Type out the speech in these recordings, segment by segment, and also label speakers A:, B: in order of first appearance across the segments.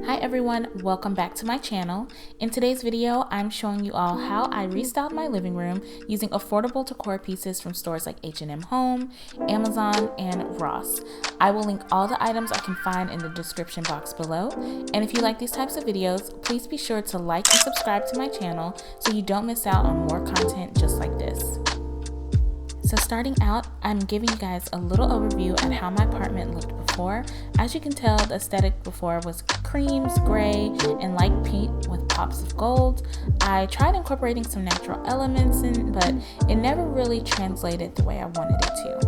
A: Hi everyone, welcome back to my channel. In today's video, I'm showing you all how I restyled my living room using affordable decor pieces from stores like H&M Home, Amazon, and Ross. I will link all the items I can find in the description box below. And if you like these types of videos, please be sure to like and subscribe to my channel so you don't miss out on more content just like this. So starting out, I'm giving you guys a little overview at how my apartment looked before. As you can tell, the aesthetic before was creams, gray, and light pink with pops of gold. I tried incorporating some natural elements in, but it never really translated the way I wanted it to.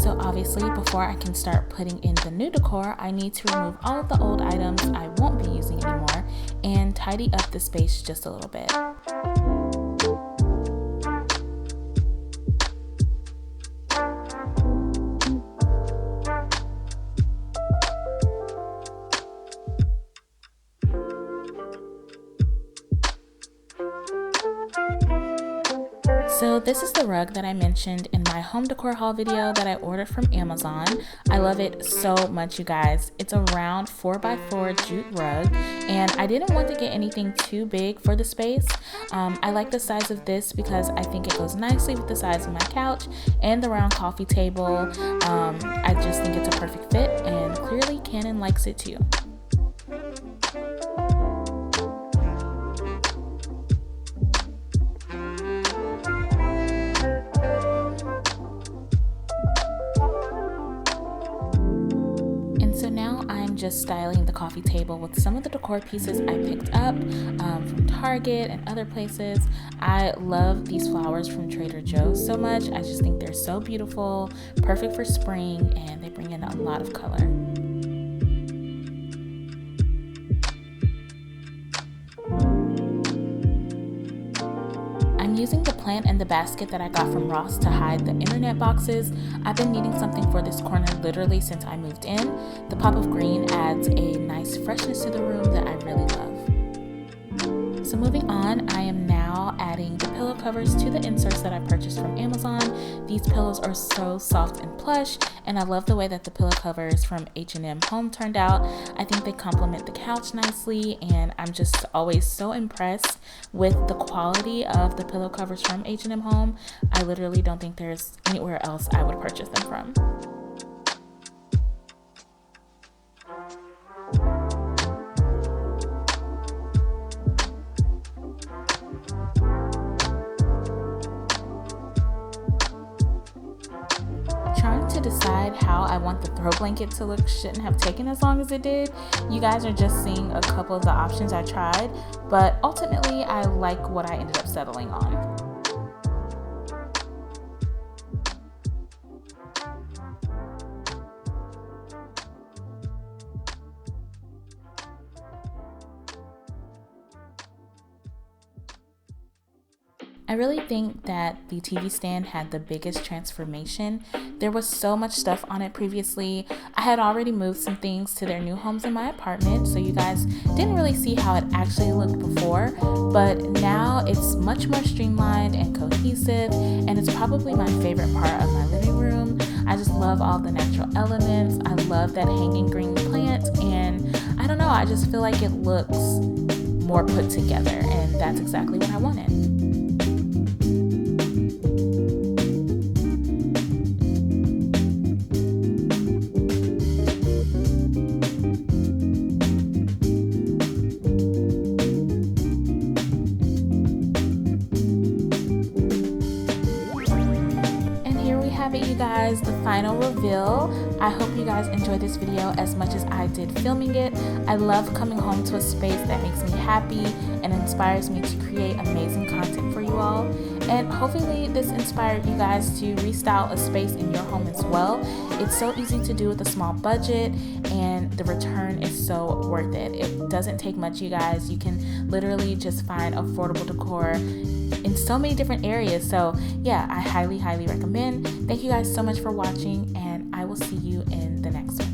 A: So obviously, before I can start putting in the new decor, I need to remove all of the old items I won't be using anymore and tidy up the space just a little bit. So this is the rug that I mentioned in my home decor haul video that I ordered from Amazon. I love it so much, you guys. It's a round 4x4 jute rug, and I didn't want to get anything too big for the space. I like the size of this because I think it goes nicely with the size of my couch and the round coffee table. I just think it's a perfect fit, and clearly Canon likes it too. So now I'm just styling the coffee table with some of the decor pieces I picked up from Target and other places. I love these flowers from Trader Joe's so much. I just think they're so beautiful, perfect for spring, and they bring in a lot of color. I'm using the plant and the basket that I got from Ross to hide the internet boxes. I've been needing something for this corner literally since I moved in. The pop of green adds a nice freshness to the room that I really love. So moving on, I am now adding the pillow covers to the inserts that I purchased from Amazon. These pillows are so soft and plush, and I love the way that the pillow covers from H&M Home turned out. I think they complement the couch nicely, and I'm just always so impressed with the quality of the pillow covers from H&M Home. I literally don't think there's anywhere else I would purchase them from. Trying to decide how I want the throw blanket to look shouldn't have taken as long as it did. You guys are just seeing a couple of the options I tried, but ultimately I like what I ended up settling on. I really think that the TV stand had the biggest transformation. There was so much stuff on it previously. I had already moved some things to their new homes in my apartment, so you guys didn't really see how it actually looked before, but now it's much more streamlined and cohesive, and it's probably my favorite part of my living room. I just love all the natural elements. I love that hanging green plant, and I don't know, I just feel like it looks more put together, and that's exactly what I wanted. You guys, the final reveal. I hope you guys enjoyed this video as much as I did filming it. I love coming home to a space that makes me happy and inspires me to create amazing content for you all. And hopefully this inspired you guys to restyle a space in your home as well. It's so easy to do with a small budget, and the return is so worth it. It doesn't take much, you guys. You can literally just find affordable decor in so many different areas. So yeah, I highly recommend. Thank you guys so much for watching, and I will see you in the next one.